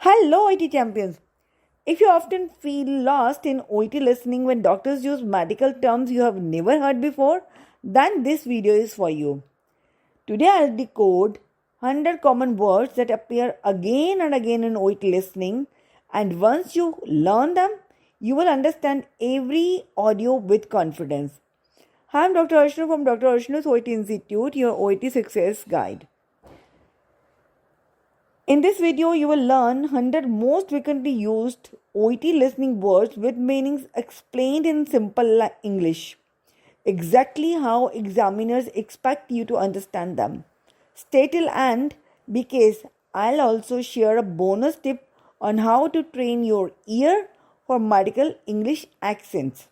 Hello, OIT champions. If you often feel lost in OIT listening when doctors use medical terms you have never heard before, then this video is for you. Today I'll decode 100 common words that appear again and again in OIT listening, and once you learn them, you will understand every audio with confidence. Hi, I'm Dr. Arshnu from Dr. Arshnu's OIT Institute, your OIT success guide. In this video, you will learn 100 most frequently used OET listening words with meanings explained in simple English. Exactly how examiners expect you to understand them. Stay till end because I'll also share a bonus tip on how to train your ear for medical English accents.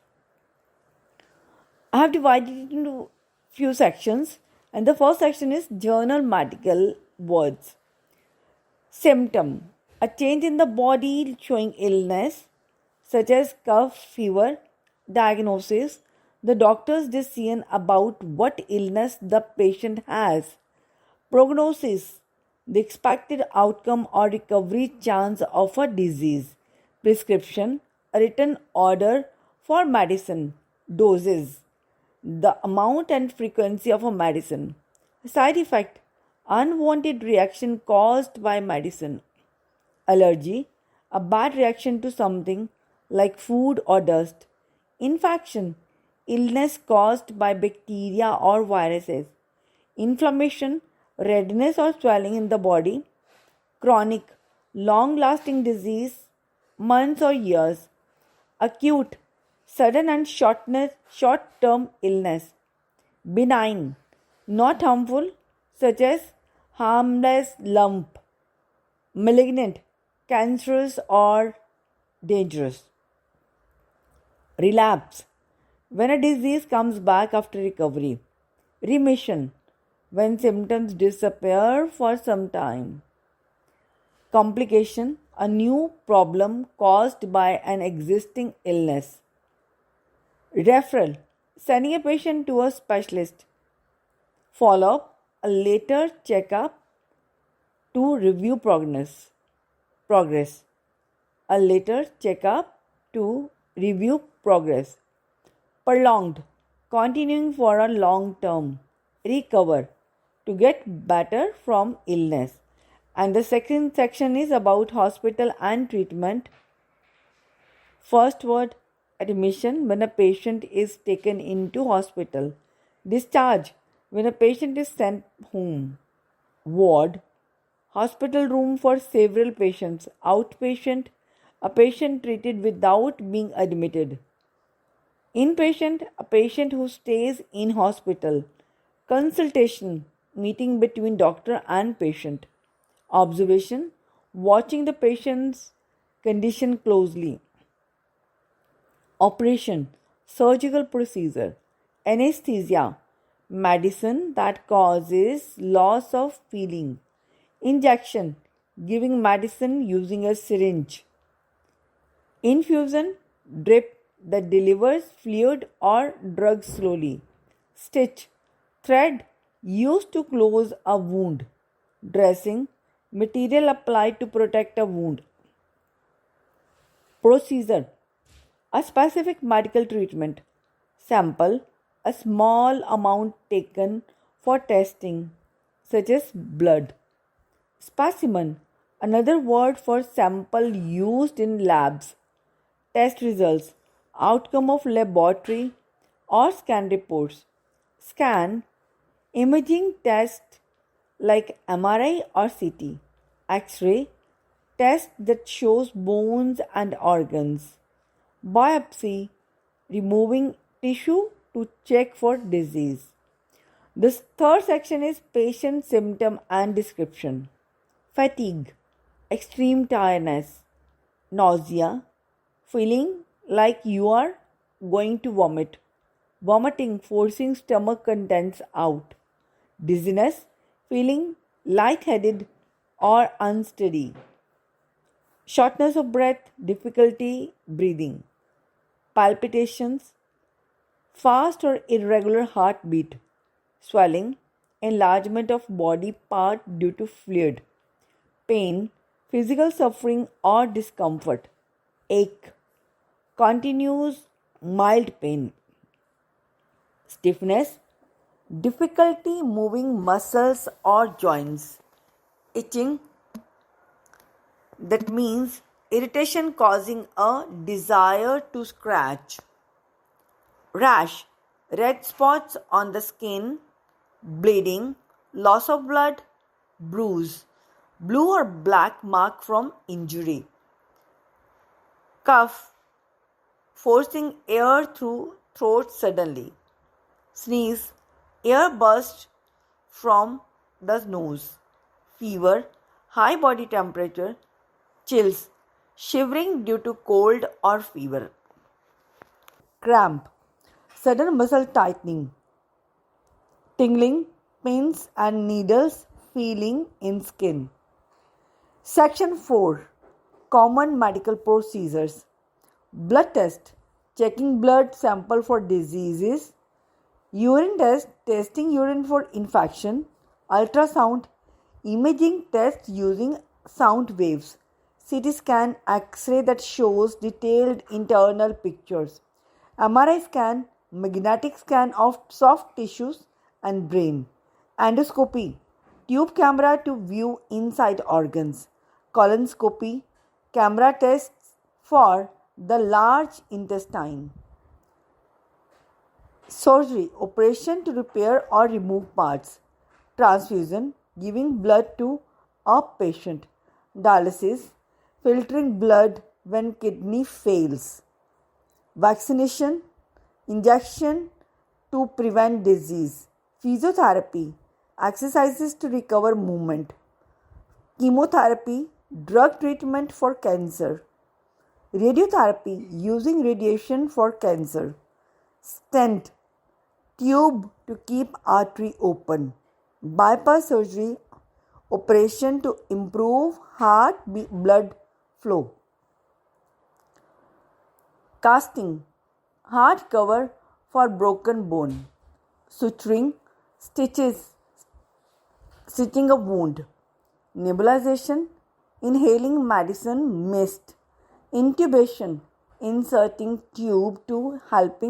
I have divided it into few sections, and the first section is general medical words. Symptom: a change in the body showing illness, such as cough, fever. Diagnosis: the doctor's decision about what illness the patient has. Prognosis: the expected outcome or recovery chance of a disease. Prescription: a written order for medicine. Doses: the amount and frequency of a medicine. Side effect: unwanted reaction caused by medicine. Allergy: a bad reaction to something like food or dust. Infection: illness caused by bacteria or viruses. Inflammation: redness or swelling in the body. Chronic: long lasting disease, months or years. Acute: sudden and short term illness. Benign: not harmful, such as harmless lump. Malignant: cancerous or dangerous. Relapse: when a disease comes back after recovery. Remission: when symptoms disappear for some time. Complication: a new problem caused by an existing illness. Referral: sending a patient to a specialist. Follow up: a later checkup to review progress. A later checkup to review progress. Prolonged: continuing for a long term. Recover: to get better from illness. And the second section is about hospital and treatment. First word: admission, when a patient is taken into hospital. Discharge: when a patient is sent home. Ward: hospital room for several patients. Outpatient: a patient treated without being admitted. Inpatient: a patient who stays in hospital. Consultation: meeting between doctor and patient. Observation: watching the patient's condition closely. Operation: surgical procedure. Anesthesia: medicine that causes loss of feeling. Injection: giving medicine using a syringe. Infusion: drip that delivers fluid or drug slowly. Stitch: thread used to close a wound. Dressing: material applied to protect a wound. Procedure: a specific medical treatment. Sample: a small amount taken for testing, such as blood. Specimen: another word for sample used in labs. Test results: outcome of laboratory or scan reports. Scan: imaging test like MRI or CT. X-ray: test that shows bones and organs. Biopsy: removing tissue to check for disease. This third section is patient symptom and description. Fatigue: extreme tiredness. Nausea: feeling like you are going to vomit. Vomiting: forcing stomach contents out. Dizziness: feeling lightheaded or unsteady. Shortness of breath, difficulty breathing. Palpitations: fast or irregular heartbeat. Swelling: enlargement of body part due to fluid. Pain: physical suffering or discomfort. Ache, continuous mild pain. Stiffness, difficulty moving muscles or joints. Itching, that means irritation causing a desire to scratch. Rash, red spots on the skin, bleeding, loss of blood, bruise, blue or black mark from injury. Cough, forcing air through throat suddenly. Sneeze, air burst from the nose. Fever, high body temperature. Chills, shivering due to cold or fever. Cramp, sudden muscle tightening. Tingling, pins and needles feeling in skin. Section 4. Common medical procedures. Blood test, checking blood sample for diseases. Urine test, testing urine for infection. Ultrasound, imaging test using sound waves. CT scan, X-ray that shows detailed internal pictures. MRI scan, magnetic scan of soft tissues and brain. Endoscopy, tube camera to view inside organs. Colonoscopy, camera tests for the large intestine. Surgery, operation to repair or remove parts. Transfusion, giving blood to a patient. Dialysis, filtering blood when kidney fails. Vaccination, injection to prevent disease. Physiotherapy, exercises to recover movement. Chemotherapy, drug treatment for cancer. Radiotherapy, using radiation for cancer. Stent, tube to keep artery open. Bypass surgery, operation to improve heart blood flow. Casting, hard cover for broken bone. Suturing, stitching a wound. Nebulization, inhaling medicine mist. Intubation, inserting tube to help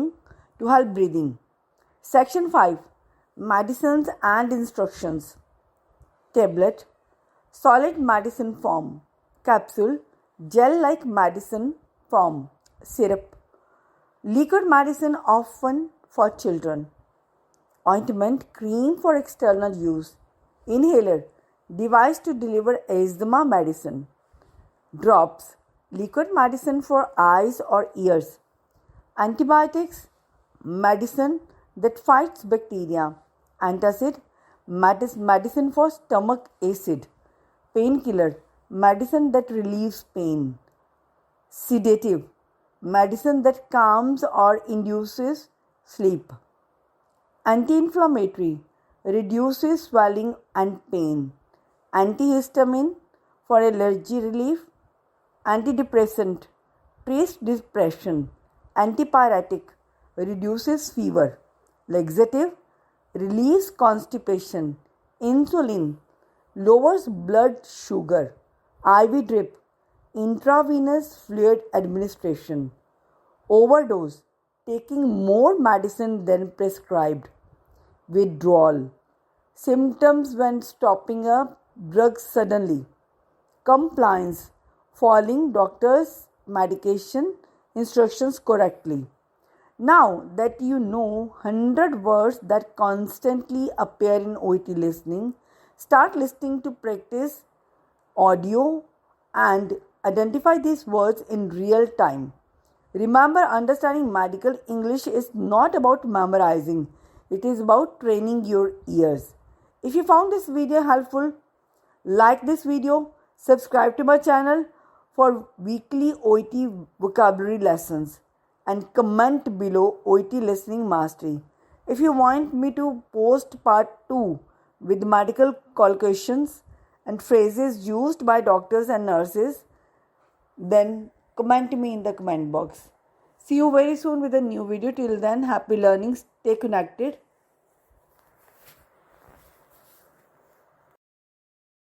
breathing. Section 5. Medicines and instructions. Tablet, solid medicine form. Capsule, gel-like medicine form. Syrup, liquid medicine often for children. Ointment, cream for external use. Inhaler, device to deliver asthma medicine. Drops, liquid medicine for eyes or ears. Antibiotics, medicine that fights bacteria. Antacid, medicine for stomach acid. Painkiller, medicine that relieves pain. Sedative, medicine that calms or induces sleep. Anti-inflammatory, reduces swelling and pain. Antihistamine, for allergy relief. Antidepressant, treats depression. Antipyretic, reduces fever. Laxative, relieves constipation. Insulin, lowers blood sugar. IV drip, intravenous fluid administration. Overdose, taking more medicine than prescribed. Withdrawal, symptoms when stopping a drug suddenly. Compliance, following doctor's medication instructions correctly. Now that you know 100 words that constantly appear in OET listening, start listening to practice audio and identify these words in real time. Remember, understanding medical English is not about memorizing. It is about training your ears. If you found this video helpful, like this video, subscribe to my channel for weekly OET vocabulary lessons, and comment below OET listening mastery. If you want me to post part 2 with medical collocations and phrases used by doctors and nurses, then comment me in the comment box. See you very soon with a new video. Till then, happy learning. Stay connected.